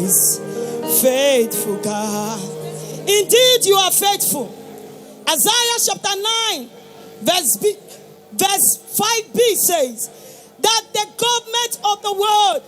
is faithful, God. Indeed, you are faithful. Isaiah chapter 9, verse 5b says that the government of the world,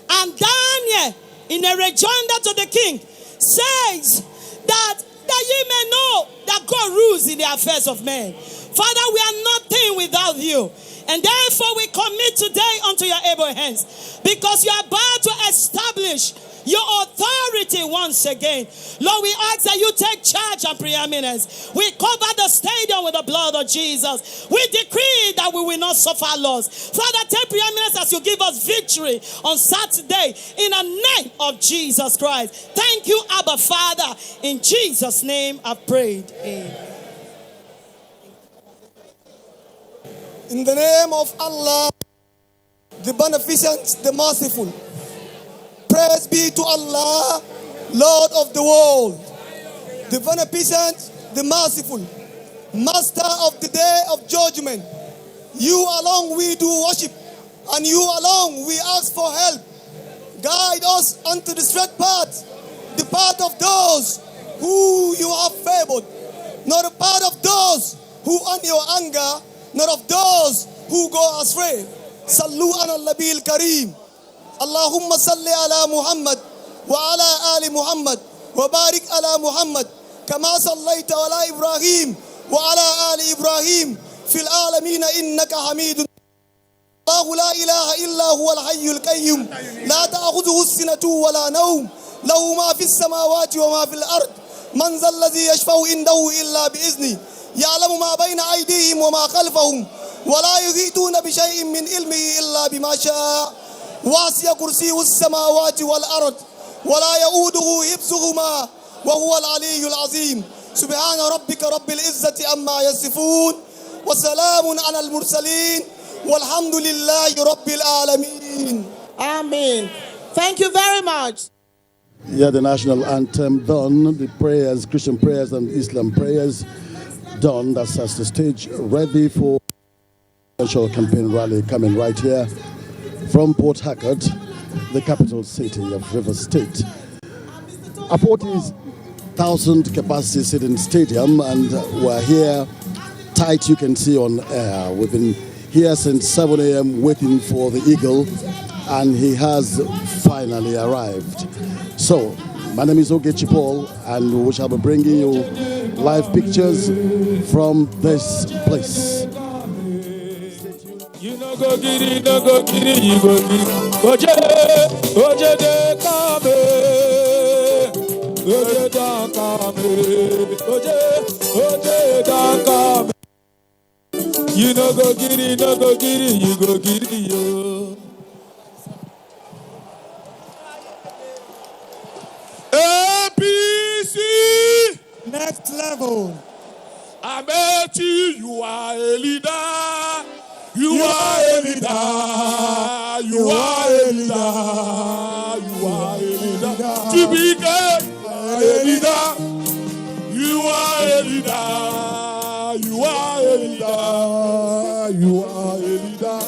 and Daniel, in a rejoinder to the king, says that ye may know that God rules in the affairs of men. Father, we are nothing without you. And therefore we commit today unto your able hands, because you are about to establish your authority once again. Lord, we ask that you take charge and preeminence. We cover the stadium with the blood of Jesus. We decree that we will not suffer loss. Father, take preeminence as you give us victory on Saturday in the name of Jesus Christ. Thank you, Abba Father. In Jesus' name I've prayed. Amen. In the name of Allah, the Beneficent, the Merciful. Praise be to Allah, Lord of the world, the Beneficent, the Merciful, Master of the day of judgment. You alone we do worship, and you alone we ask for help. Guide us unto the straight path, the path of those who you have favored, not the path of those who on your anger, not of those who go astray. Sallu ala nabil kareem. Allahumma salli ala Muhammad wa ala ali Muhammad wa barik ala Muhammad kama sallaita ala Ibrahim wa ala ali Ibrahim fil alamin innaka hamidun. Allah la ilaha illa huwa al-hayyul qayyum la ta'khudhuhu as-sinatu wa la nawm lahu ma fis samawati wa ma fil ard man zal ladhi yashfa'u indahu illa bi izni يعلم ما بين أيديهم وما خلفهم ولا يحيطون بشيء من علمه إلا بما شاء واسع كرسيه السماوات والأرض ولا يؤوده حفظهما وهو العلي العظيم سبحان ربك رب العزة عما يصفون وسلام على المرسلين والحمد لله رب العالمين. Amen. Thank you very much. Yeah, the national anthem done, the prayers, Christian prayers and Islam prayers done. That's as the stage ready for presidential campaign rally coming right here from Port Harcourt, the capital city of Rivers State. A 40,000 capacity sitting stadium, and we're here tight, you can see on air. We've been here since 7 a.m. waiting for the Eagle, and he has finally arrived. So, my name is Ogechi Paul, and we shall be bringing you live pictures from this place. You no go giri, no go giri, you go giri. Oje, oje de kame, oje da kame, oje da kame. You no go giri, no go giri, you go giri yo. APC. Next level. Amechi, you are a leader. You are a leader. You are a leader. You are a leader. Chibike, a leader. You are a leader. You are a leader. You are a leader.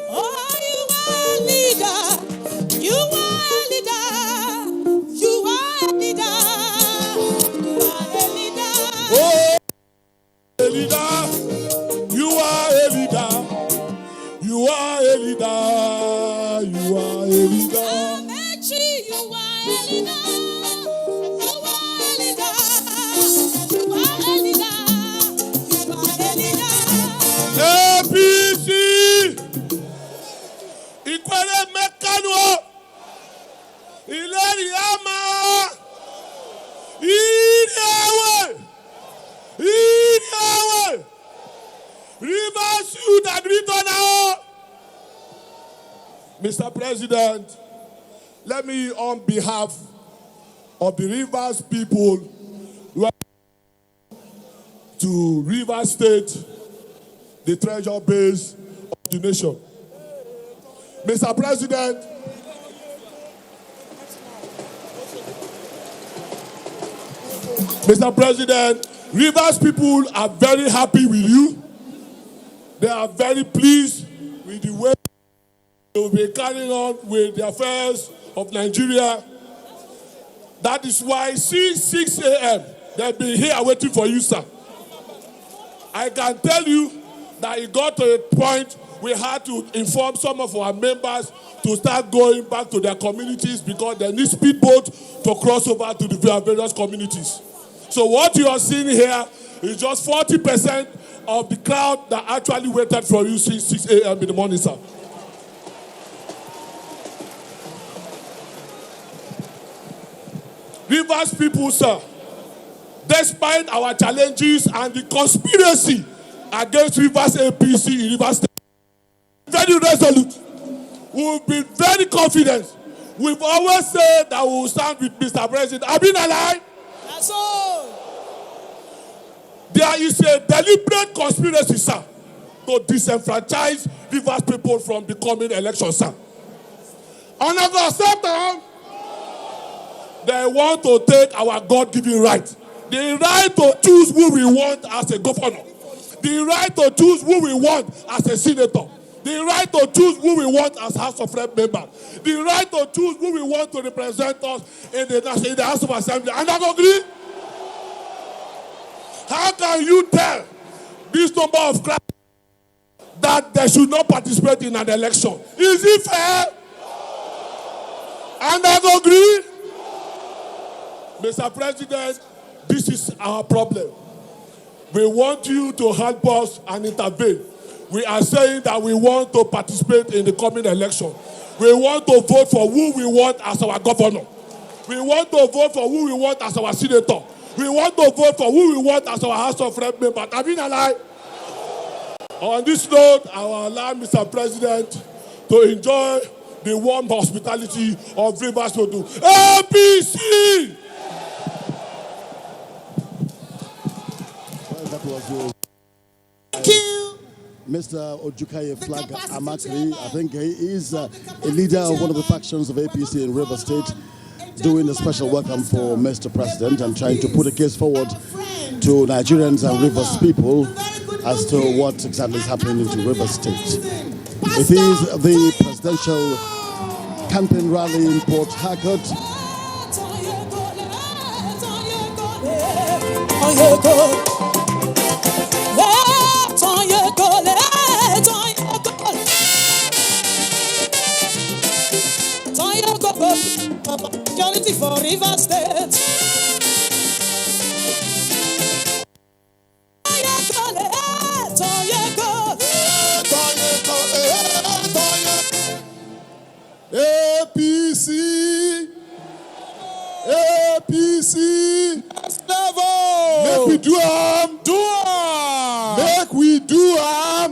Oh, you are a leader. You are a leader. You are a leader. You are a leader. Oh, a leader. You are a leader. You are a leader. You are a leader. Amechi, you are a leader. You are a leader. You are a leader. You are a leader. APC. Ikwere mekano. Ileri ama. Inewe. Inewe. Rivers Youth Agriculture now. Mr. President, let me, on behalf of the Rivers people, to Rivers State, the treasure base of the nation. Mr. President, Rivers people are very happy with you. They are very pleased with the way They will be carrying on with the affairs of Nigeria. That is why since 6 a.m. they've been here waiting for you, sir. I can tell you that it got to a point we had to inform some of our members to start going back to their communities because they need speedboat to cross over to the various communities. So what you are seeing here is just 40% of the crowd that actually waited for you since 6 a.m. in the morning, sir. Rivers people, sir, despite our challenges and the conspiracy against Rivers APC in Rivers State, very resolute. We will be very confident. We've always said that we will stand with Mr. President. Have you been alive? That's all. There is a deliberate conspiracy, sir, to disenfranchise Rivers people from the coming election, sir. And at the same time, they want to take our God-given right. The right to choose who we want as a governor. The right to choose who we want as a senator. The right to choose who we want as House of Rep member. The right to choose who we want to represent us in the House of Assembly. And I agree. How can you tell this number of crowd that they should not participate in an election? Is it fair? And I agree. Mr. President, this is our problem. We want you to help us and intervene. We are saying that we want to participate in the coming election. We want to vote for who we want as our governor. We want to vote for who we want as our senator. We want to vote for who we want as our House of Rep member. Have you been alive? On this note, I will allow Mr. President to enjoy the warm hospitality of Rivers Odu. APC! Thank you. Mr. Ojukaye Flag Amakri, I think he is a leader of one of the factions of APC in River State, doing a special welcome for Mr. President and trying to put a case forward to Nigerians and Rivers people as to what exactly is happening in River State. It is the presidential campaign rally in Port Harcourt. Opportunity for River State. APC, APC, make we do am, make we do am,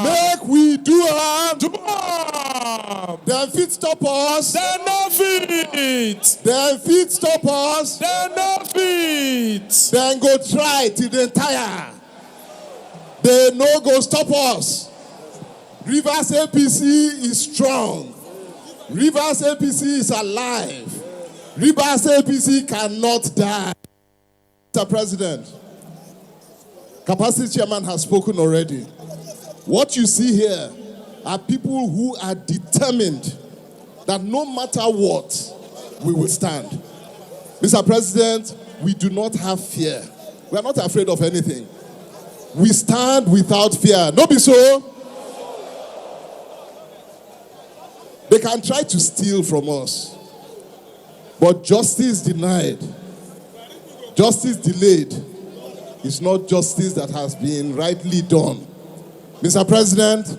make we do am. Them fit stop us. They no fit. Them fit stop us. They no fit. Then go try till they tire. They no go stop us. Rivers APC is strong. Rivers APC is alive. Rivers APC cannot die. Mr. President, Capacity Chairman has spoken already. What you see here are people who are determined that no matter what, we will stand. Mr. President, we do not have fear. We are not afraid of anything. We stand without fear. No be so? They can try to steal from us. But justice denied, justice delayed, is not justice that has been rightly done. Mr. President,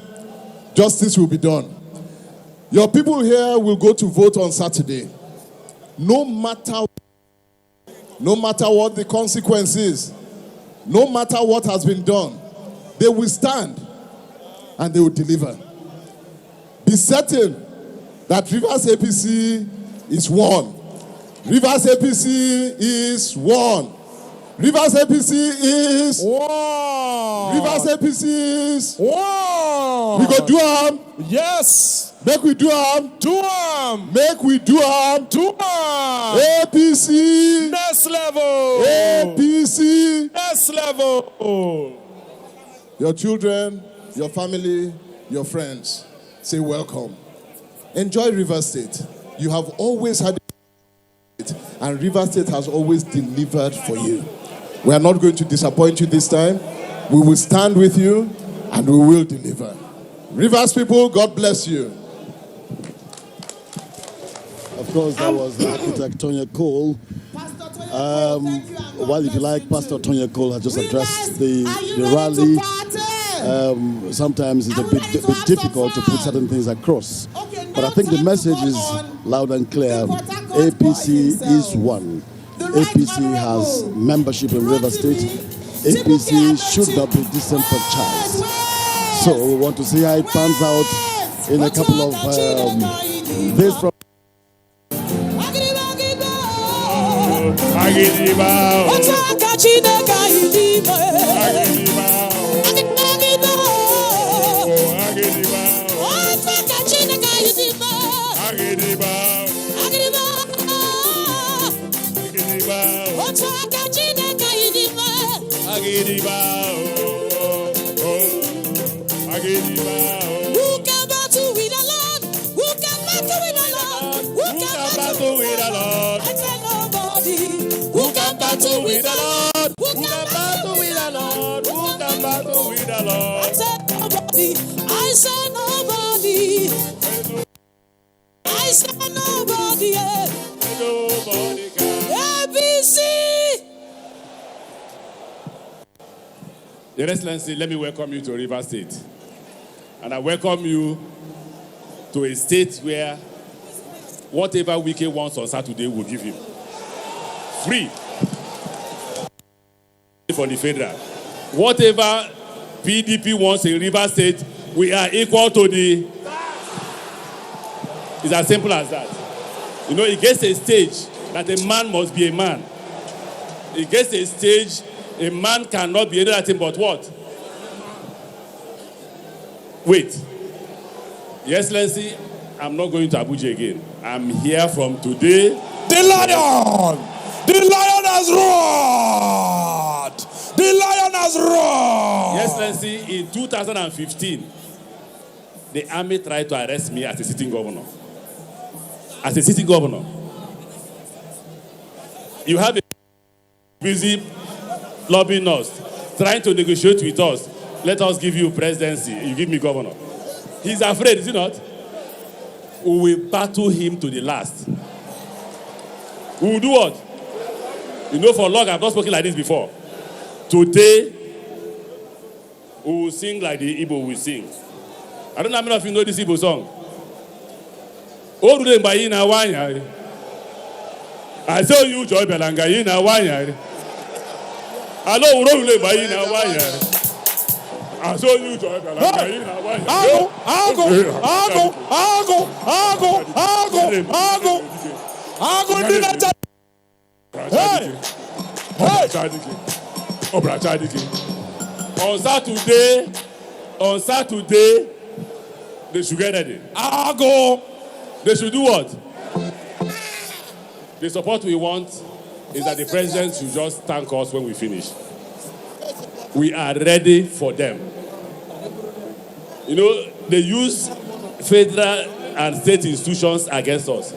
justice will be done. Your people here will go to vote on Saturday. No matter what the consequences, no matter what has been done, they will stand and they will deliver. Be certain that Rivers APC is one. Rivers APC is one. Rivers APC is one. Rivers APC is one. We go do am. Yes. Make we do am. Do am. Make we do am. Do am. APC. Next level. APC. Next level. Your children, your family, your friends. say welcome. Enjoy River State. You have always had it, and River State has always delivered for you. We are not going to disappoint you this time. We will stand with you, and we will deliver. Rivers people, God bless you. Of course, that was architect Tonya Cole. Well, if you like, Pastor Tonya Cole has just addressed the rally. Sometimes it's a bit difficult to put certain things across. But I think the message is loud and clear. APC is one. APC has membership in River State. APC should not be disenfranchised. So we want to see how it pans out in a couple of days from Who can battle with the Lord? Who can battle with the Lord? Who can battle with the Lord? I said nobody. Who can battle with the Lord? Who can battle with the Lord? Who can battle with the Lord? I said nobody. I said nobody. I said nobody. Nobody can. ABC. Your Excellency, let me welcome you to River State. And I welcome you to a state where whatever Wike wants on Saturday, we'll give him. Free. For the federal. Whatever PDP wants in River State, we are equal to the... It's as simple as that. You know, it gets a stage that a man must be a man. It gets a stage a man cannot be anything but what? Wait. Your Excellency, I'm not going to Abuja again. I'm here from today. The lion! The lion has roared! The lion has roared! Your Excellency, in 2015, the army tried to arrest me as a sitting governor. As a sitting governor. You have a busy lobbying us, trying to negotiate with us. Let us give you presidency. You give me governor. He's afraid, is he not? We will battle him to the last. We will do what? You know, for long, I've not spoken like this before. Today, we will sing like the Igbo will sing. I don't know how many of you know this Igbo song. I tell you, Joy Belanga, I know we don't buy in a wire. I saw you, Joy Belanga, in a wire. On Saturday, they should get ready. They should do what? The support we want is that the president should just thank us when we finish. We are ready for them. You know, they use federal and state institutions against us.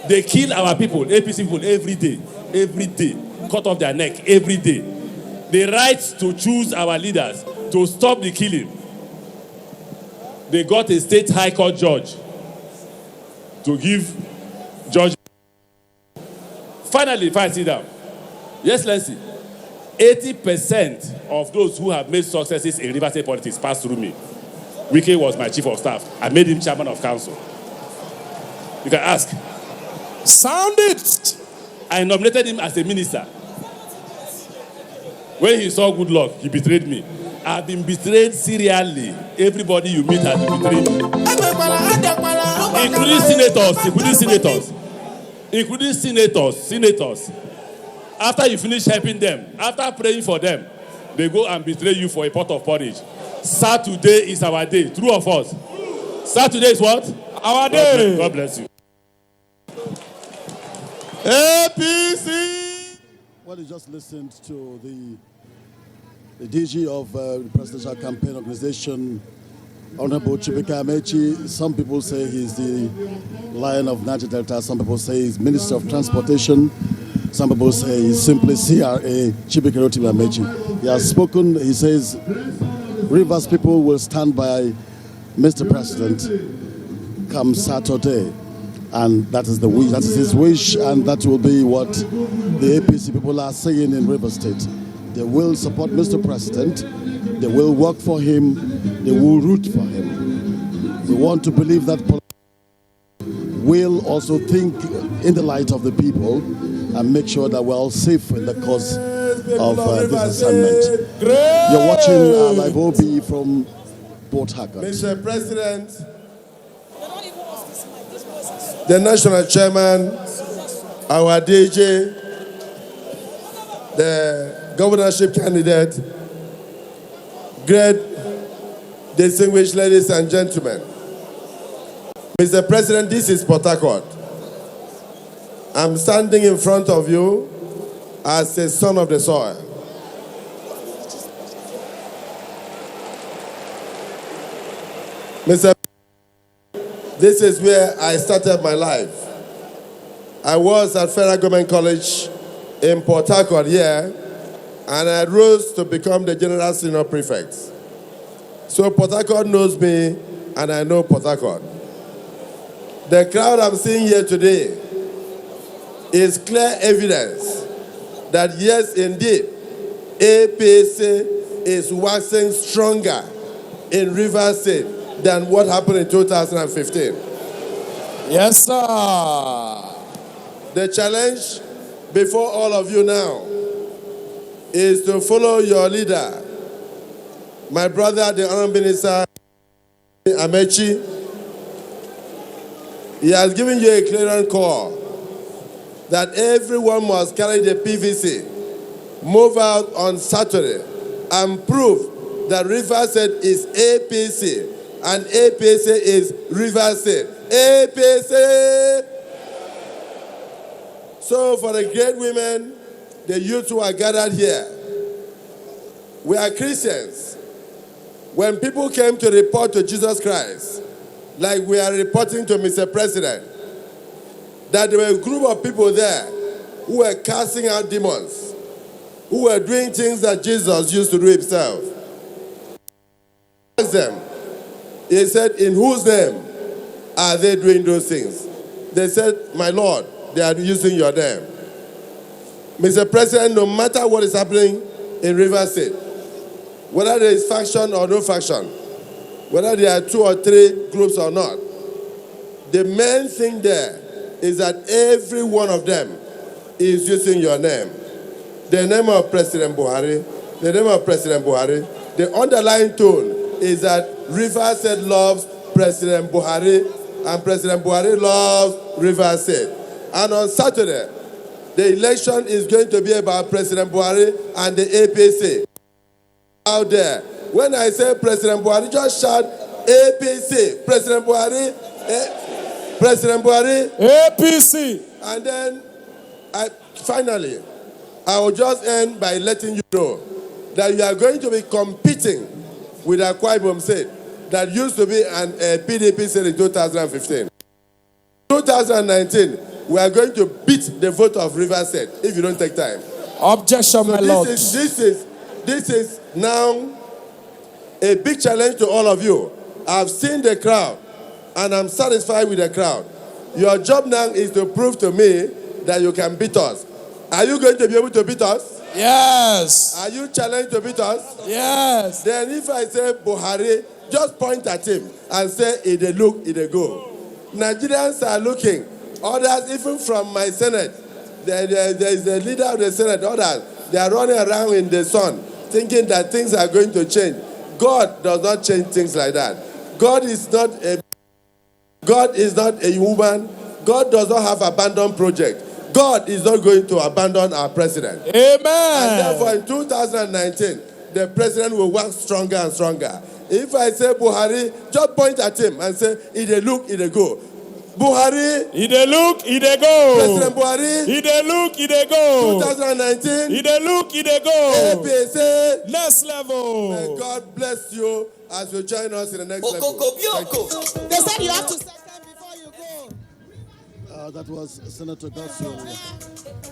They kill our people, APC people, every day, cut off their neck every day. The right to choose our leaders, to stop the killing. They got a state high court judge to give judge. Finally, if I sit down, yes, let's see. 80% of those who have made successes in River State politics passed through me. Wike was my chief of staff. I made him chairman of council. You can ask. Sound it. I nominated him as a minister. When he saw good luck, he betrayed me. I've been betrayed serially. Everybody you meet has been betrayed me. Including senators. After you finish helping them, after praying for them, they go and betray you for a pot of porridge. Saturday is our day. True of us. Saturday is what? Our day. God bless you. APC. Well, you just listened to the DG of the Presidential Campaign Organization, Honorable Chibika Amechi, some people say he's the Lion of Niger Delta, some people say he's Minister of Transportation, some people say he's simply CRA Chibika Rotimi Amechi. He has spoken, he says, Rivers people will stand by Mr. President come Saturday. And that is the wish, that is his wish, and that will be what the APC people are saying in Rivers State. They will support Mr. President, they will work for him, they will root for him. We want to believe that will also think in the light of the people and make sure that we're all safe in the cause of this assignment. You're watching Live OB from Port Harcourt. Mr. President, the national chairman, our DJ, the governorship candidate, great distinguished ladies and gentlemen. Mr. President, this is Port Harcourt. I'm standing in front of you as a son of the soil. Mr. This is where I started my life. I was at Federal Government College in Port Harcourt here, and I rose to become the General Senior Prefect. So Port Harcourt knows me, and I know Port Harcourt. The crowd I'm seeing here today is clear evidence that yes, indeed, APC is waxing stronger in Rivers State than what happened in 2015. Yes, sir. The challenge before all of you now is to follow your leader, my brother, the Honorable Minister Amechi. He has given you a clearance call that everyone must carry the PVC, move out on Saturday, and prove that Rivers State is APC and APC is Rivers State. APC! So for the great women, the youth who are gathered here, we are Christians. When people came to report to Jesus Christ, like we are reporting to Mr. President, that there were a group of people there who were casting out demons, who were doing things that Jesus used to do himself. He asked them, he said, in whose name are they doing those things? They said, my Lord, they are using your name. Mr. President, no matter what is happening in Rivers State, whether there is faction or no faction, whether there are 2 or 3 groups or not, the main thing there is that every one of them is using your name. The name of President Buhari, the name of President Buhari. The underlying tone is that Rivers State loves President Buhari and President Buhari loves Rivers State. And on Saturday, the election is going to be about President Buhari and the APC. Out there, when I say President Buhari, just shout APC. President Buhari, President Buhari, APC. And then, finally, I will just end by letting you know that you are going to be competing with Akwa Ibom State that used to be an PDP state in 2015. 2019, we are going to beat the vote of Rivers State if you don't take time. Objection, So my lord. this is now a big challenge to all of you. I've seen the crowd, and I'm satisfied with the crowd. Your job now is to prove to me that you can beat us. Are you going to be able to beat us? Yes. Are you challenged to beat us? Yes. Then if I say Buhari, just point at him and say, "It a look, it a go." Nigerians are looking. Others, even from my Senate, there is the leader of the Senate, others, they are running around in the sun thinking that things are going to change. God does not change things like that. God is not a woman. God does not have abandoned project. God is not going to abandon our president. Amen. And therefore, in 2019, the president will work stronger and stronger. If I say Buhari, just point at him and say, "It a look, it a go." Buhari. It a look, it a go. President Buhari. It a look, it a go. 2019. It a look, it a go. APC. Next level. May God bless you as you join us in the next level. They said you have to set them before you go. That was Senator Godswill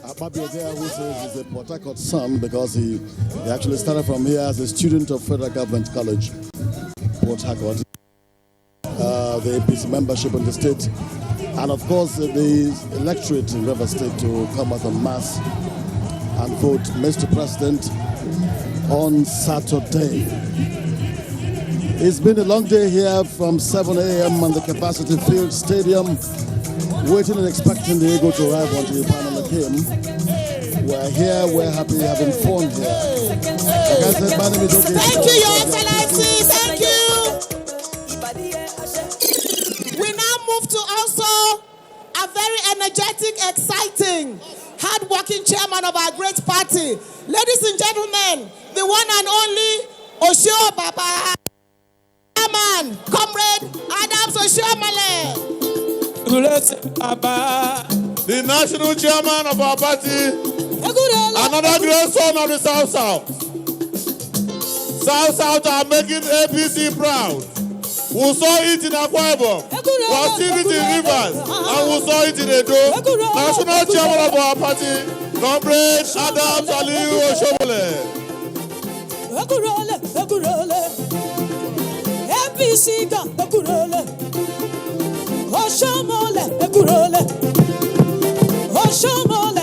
Ababioga, who says he's a Port Harcourt son because he actually started from here as a student of Federal Government College, Port Harcourt. The APC membership in the state, and of course the electorate in River State to come out en masse and vote Mr. President on Saturday. It's been a long day here from 7 a.m. on the Capacity Field Stadium, waiting and expecting the Eagle to arrive until the panel came. We're here, we're happy, having fun here. Like I said, my name is okay. Thank you, Your Excellency. Thank you. We now move to also a very energetic, exciting, hard-working chairman of our great party. Ladies and gentlemen, the one and only Osho Baba, chairman, Comrade Adams Oshiomhole. The national chairman of our party, another great son of the South. South are making APC proud. We saw it in Akwa Ibom, we have seen it in Rivers, and we saw it in Edo. National chairman of our party, Comrade Adams Oshiomhole. APC ga Oshiomhole, Oshiomhole,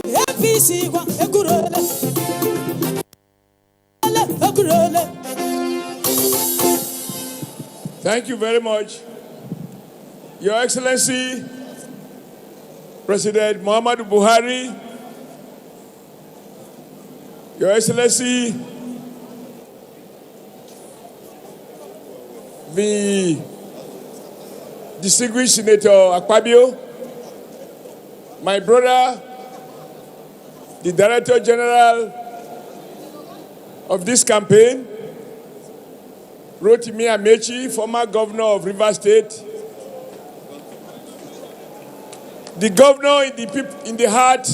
APC ga Thank you very much. Your Excellency, President Muhammadu Buhari, Your Excellency, the distinguished Senator Akpabio, my brother, the Director General of this campaign, Rotimi Amechi, former governor of Rivers State, the governor in the heart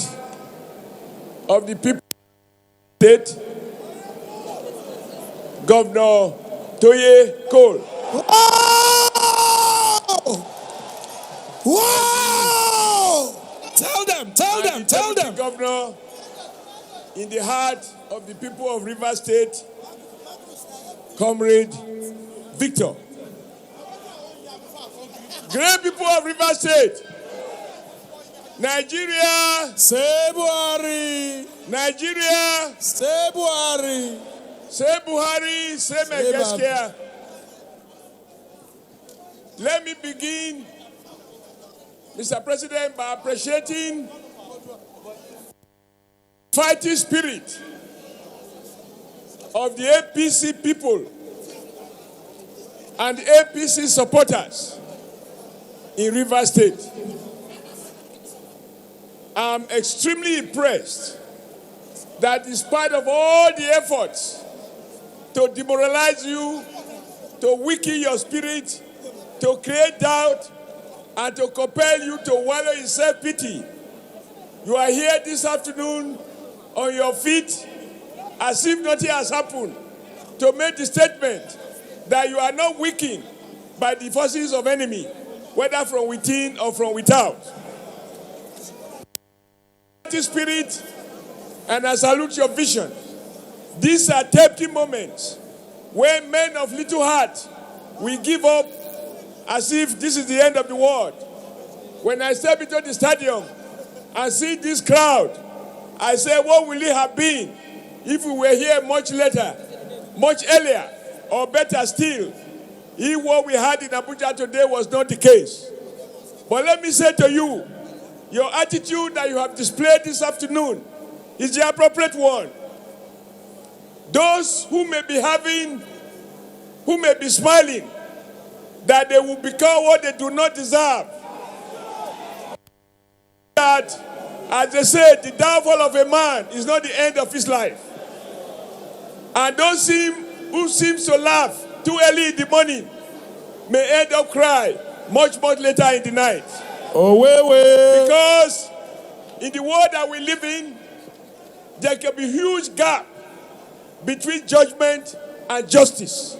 of the people of the state, Governor Toye Cole. Wow! Tell them. The governor in the heart of the people of Rivers State, Comrade Victor. Great people of Rivers State. Nigeria. Say Buhari. Nigeria. Say Buhari. Say Buhari. Say Megaskia. Let me begin, Mr. President, by appreciating fighting spirit of the APC people and the APC supporters in Rivers State. I'm extremely impressed that in spite of all the efforts to demoralize you, to weaken your spirit, to create doubt, and to compel you to wallow in self-pity, you are here this afternoon on your feet as if nothing has happened to make the statement that you are not weakened by the forces of enemy, whether from within or from without. Spirit, and I salute your vision. These are tempting moments when men of little heart will give up as if this is the end of the world. When I step into the stadium and see this crowd, I say, what will it have been if we were here much later, much earlier, or better still, if what we had in Abuja today was not the case? But let me say to you, your attitude that you have displayed this afternoon is the appropriate one. Those who may be smiling, that they will become what they do not deserve. That, as they say, the downfall of a man is not the end of his life. And those who seem to laugh too early in the morning may end up crying much later in the night. Because in the world that we live in, there can be huge gap between judgment and justice.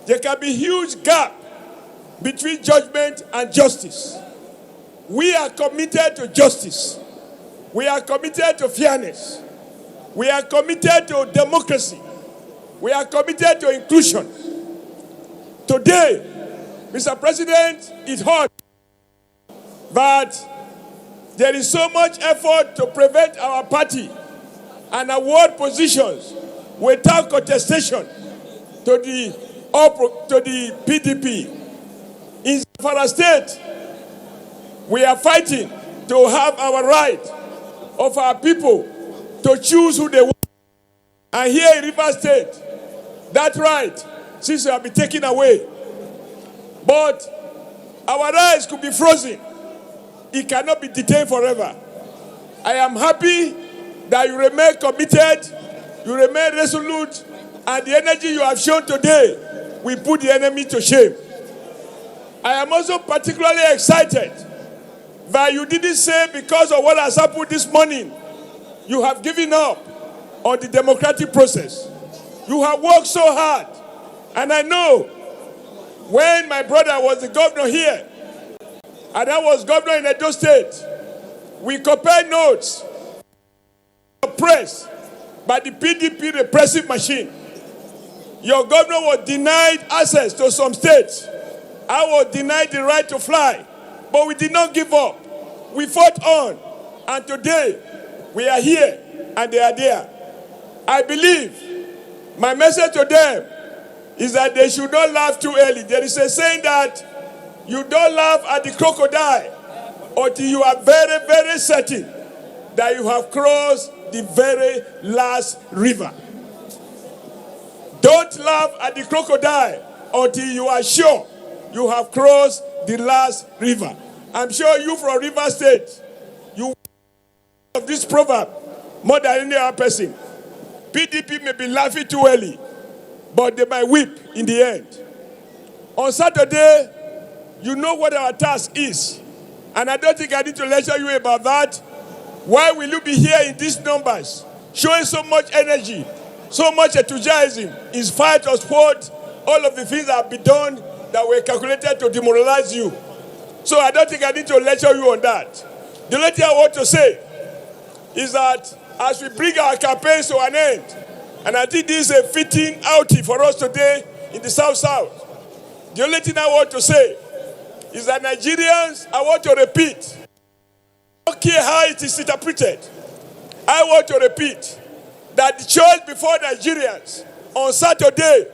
There can be huge gap between judgment and justice. We are committed to justice. We are committed to fairness. We are committed to democracy. We are committed to inclusion. Today, Mr. President, it's hard, but there is so much effort to prevent our party and award positions without contestation to the PDP. In Zamfara State, we are fighting to have our right of our people to choose who they want. And here in Rivers State, that right seems to have been taken away. But our rights could be frozen. It cannot be detained forever. I am happy that you remain committed, you remain resolute, and the energy you have shown today will put the enemy to shame. I am also particularly excited that you didn't say because of what has happened this morning, you have given up on the democratic process. You have worked so hard. And I know when my brother was the governor here, and I was governor in Edo State, we compared notes oppressed by the PDP repressive machine. Your governor was denied access to some states. I was denied the right to fly. But we did not give up. We fought on. And today, we are here and they are there. I believe my message to them is that they should not laugh too early. There is a saying that you don't laugh at the crocodile until you are very, very certain that you have crossed the very last river. Don't laugh at the crocodile until you are sure you have crossed the last river. I'm sure you from River State, you of this proverb more than any other person. PDP may be laughing too early, but they might weep in the end. On Saturday, you know what our task is. And I don't think I need to lecture you about that. Why will you be here in these numbers, showing so much energy, so much enthusiasm in spite of what all of the things that have been done that were calculated to demoralize you? So I don't think I need to lecture you on that. The only thing I want to say is that as we bring our campaigns to an end, and I think this is a fitting outing for us today in the South-South, the only thing I want to say is that Nigerians, I want to repeat, I don't care how it is interpreted, I want to repeat that the choice before Nigerians on Saturday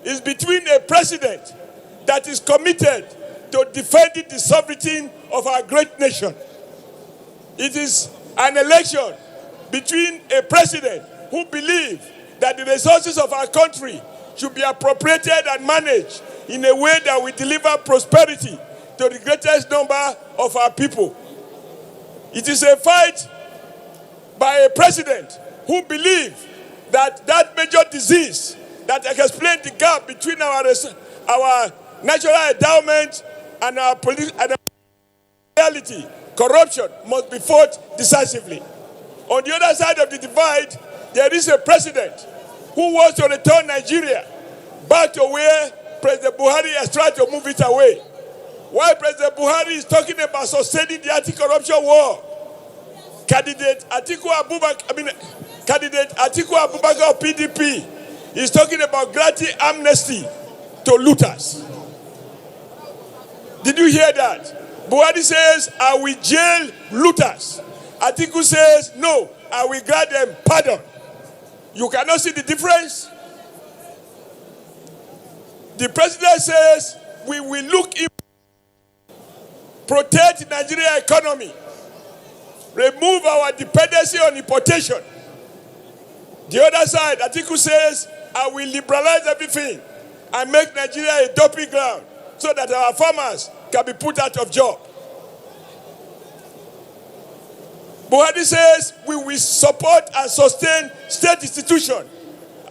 is between a president that is committed to defending the sovereignty of our great nation. It is an election between a president who believes that the resources of our country should be appropriated and managed in a way that will deliver prosperity to the greatest number of our people. It is a fight by a president who believes that that major disease that explains the gap between our natural endowment and our reality, corruption, must be fought decisively. On the other side of the divide, there is a president who wants to return Nigeria back to where President Buhari has tried to move it away. While President Buhari is talking about sustaining the anti-corruption war, candidate Atiku Abubakar of PDP is talking about granting amnesty to looters. Did you hear that? Buhari says, I will jail looters. Atiku says, no, I will grant them pardon. You cannot see the difference? The president says, we will look in, protect the Nigerian economy, remove our dependency on importation. The other side, Atiku says, I will liberalize everything and make Nigeria a dumping ground so that our farmers can be put out of job. Buhari says we will support and sustain state institutions.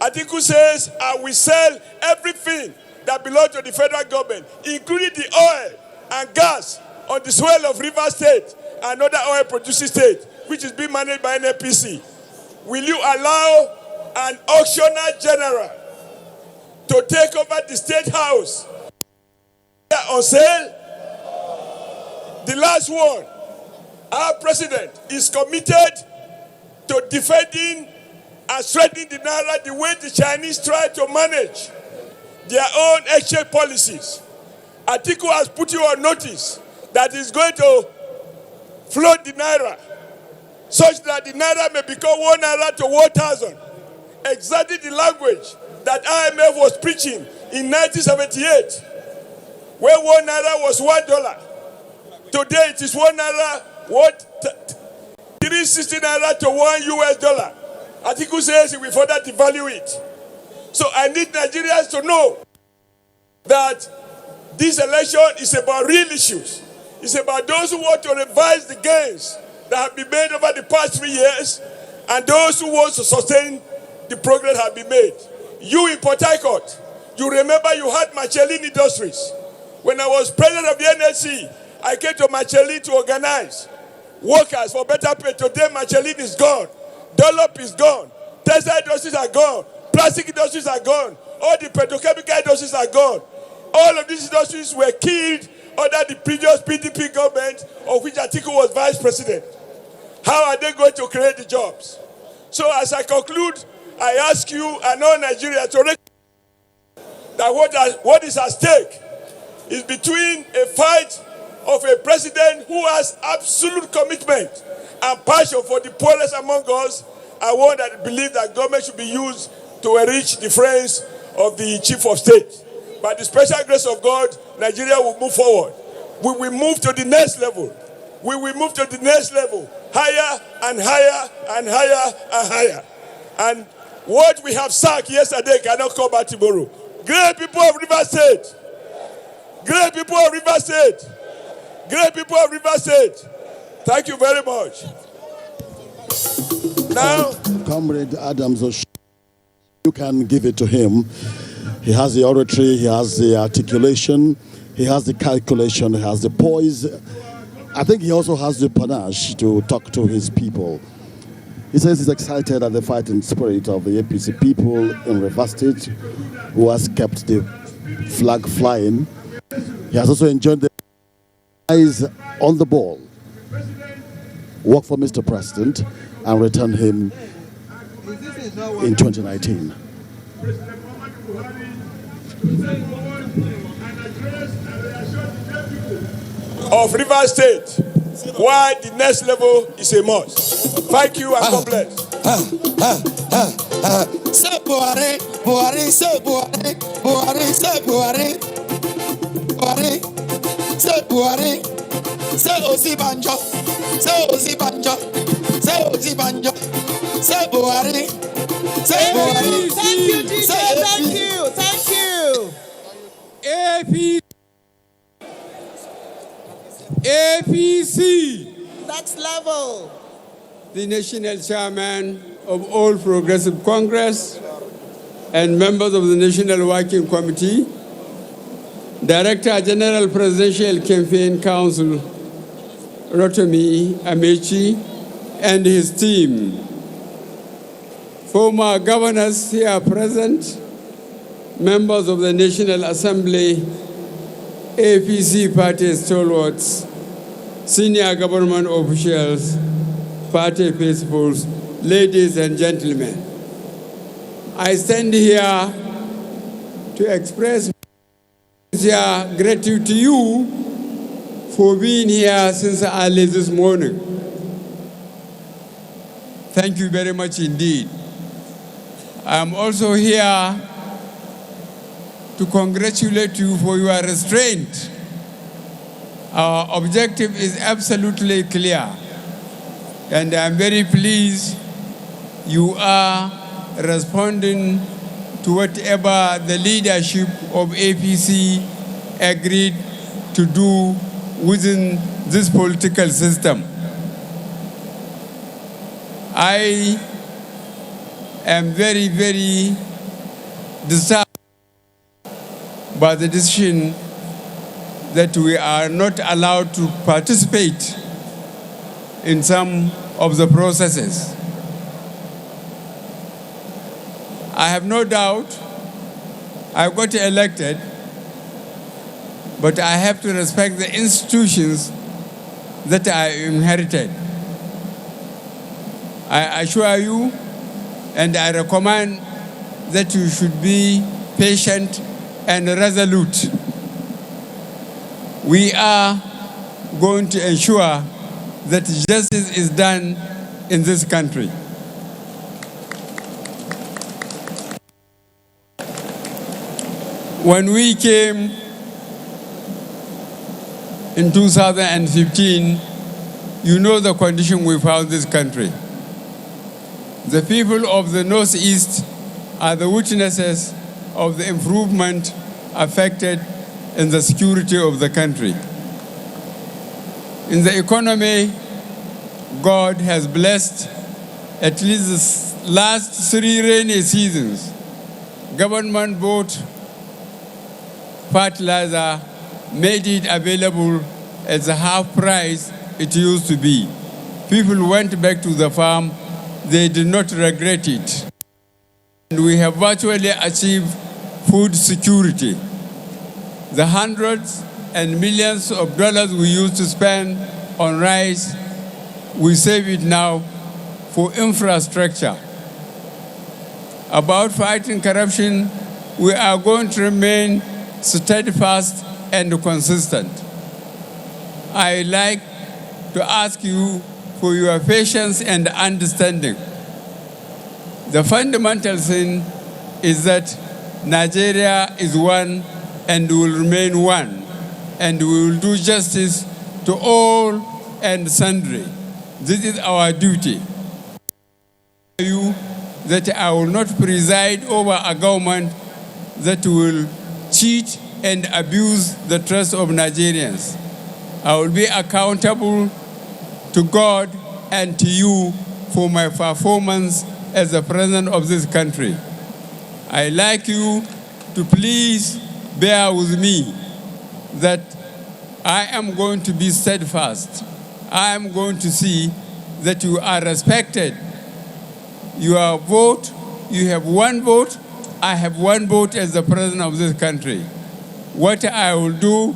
Atiku says I will sell everything that belongs to the federal government, including the oil and gas on the soil of Rivers State and other oil producing states, which is being managed by NNPC. Will you allow an auctioneer general to take over the State House. On sale. The last one, our president is committed to defending and strengthening the Naira the way the Chinese try to manage their own exchange policies. Atiku has put you on notice that he's going to float the Naira such that the Naira may become 1 Naira to 1,000. Exactly the language that IMF was preaching in 1978, where 1 Naira was $1. Today it is 1 Naira, 360 Naira to $1. Atiku says he will further devalue it. So I need Nigerians to know that this election is about real issues. It's about those who want to revise the gains that have been made over the past 3 years and those who want to sustain the progress that have been made. You in Port Harcourt, you remember you had Michelin Industries. When I was president of the NSC, I came to Michelin to organize workers for better pay. Today, Michelin is gone. Dunlop is gone. Textile industries are gone. Plastic industries are gone. All the petrochemical industries are gone. All of these industries were killed under the previous PDP government, of which Atiku was vice president. How are they going to create the jobs? So as I conclude, I ask you and all Nigeria to recognize that what is at stake is between a fight of a president who has absolute commitment and passion for the poorest among us, and one that believes that government should be used to enrich the friends of the chief of state. By the special grace of God, Nigeria will move forward. We will move to the next level. We will move to the next level, higher and higher and higher and higher. And what we have sacked yesterday cannot come back tomorrow. Great people of River State. Great people of River State. Great people of River State. Thank you very much. Now, Comrade Adams, you can give it to him. He has the oratory, he has the articulation, he has the calculation, he has the poise. I think he also has the panache to talk to his people. He says he's excited at the fighting spirit of the APC people in River State, who has kept the flag flying. He has also enjoyed the eyes on the ball, work for Mr. President, and return him in 2019. Of River State, why the next level is a must. Thank you and God bless. Say Buhari, Buhari, say Buhari, Buhari, say Buhari, Buhari, say Buhari, say Osibanjo, say Osibanjo, say Osibanjo, say Buhari, say Buhari. Thank you, DJ. Thank you. Thank you. APC. Next level. The national chairman of All Progressive Congress and members of the National Working Committee, Director General Presidential Campaign Council, Rotimi Amechi, and his team, former governors here present, members of the National Assembly, APC party stalwarts, senior government officials, party principals, ladies and gentlemen. I stand here to express my gratitude to you for being here since early this morning. Thank you very much indeed. I'm also here to congratulate you for your restraint. Our objective is absolutely clear, and I'm very pleased you are responding to whatever the leadership of APC agreed to do within this political system. I am very, very disturbed by the decision that we are not allowed to participate in some of the processes. I have no doubt I got elected, but I have to respect the institutions that I inherited. I assure you, and I recommend that you should be patient and resolute. We are going to ensure that justice is done in this country. When we came in 2015, you know the condition we found this country. The people of the Northeast are the witnesses of the improvement affected in the security of the country. In the economy, God has blessed at least the last 3 rainy seasons. Government bought fertilizer, made it available at the half price it used to be. People went back to the farm. They did not regret it. And we have virtually achieved food security. The hundreds and millions of dollars we used to spend on rice, we save it now for infrastructure. About fighting corruption, we are going to remain steadfast and consistent. I like to ask you for your patience and understanding. The fundamental thing is that Nigeria is one and will remain one, and we will do justice to all and sundry. This is our duty. You that I will not preside over a government that will cheat and abuse the trust of Nigerians. I will be accountable to God and to you for my performance as the president of this country. I'd like you to please bear with me that I am going to be steadfast. I am going to see that you are respected. Your vote, you have one vote, I have one vote as the president of this country. What I will do,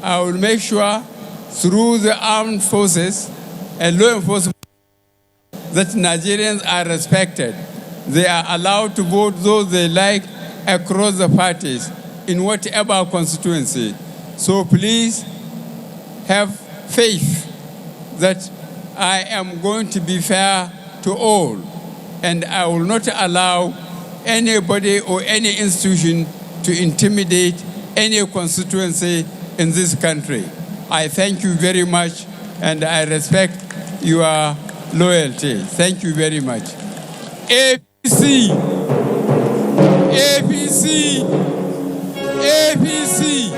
I will make sure through the armed forces and law enforcement that Nigerians are respected. They are allowed to vote those they like across the parties in whatever constituency. So please have faith that I am going to be fair to all, and I will not allow anybody or any institution to intimidate any constituency in this country. I thank you very much, and I respect your loyalty. Thank you very much. APC, APC, APC.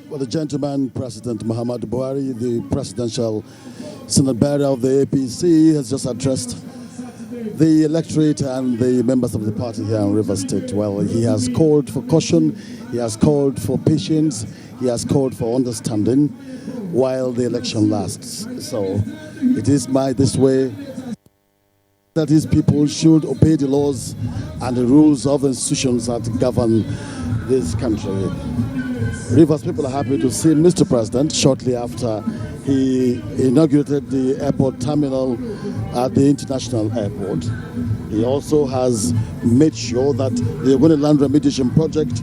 Well, the gentleman, President Muhammadu Buhari, the presidential Senate bearer of the APC, has just addressed the electorate and the members of the party here in Rivers State. Well, he has called for caution, he has called for patience, he has called for understanding while the election lasts. So it is this way that these people should obey the laws and the rules of the institutions that govern this country. Rivers people are happy to see Mr. President shortly after he inaugurated the airport terminal at the international airport. He also has made sure that the Ogoni Land Remediation project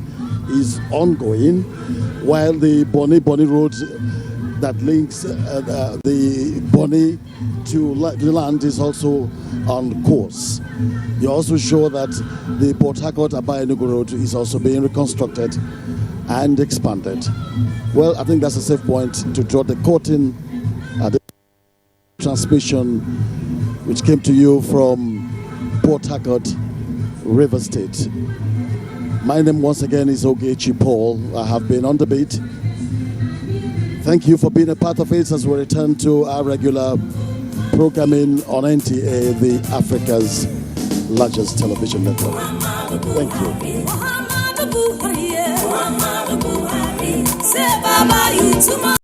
is ongoing, while the Boni Road that links the Bonny to the land is also on course. You also show that the Port Harcourt-Aba Enugu road is also being reconstructed and expanded. Well, I think that's a safe point to draw the curtain at the transmission which came to you from Port Harcourt, River State. My name once again is Ogechi Paul. I have been on the beat. Thank you for being a part of it as we return to our regular programming on NTA, the Africa's largest television network. Thank you.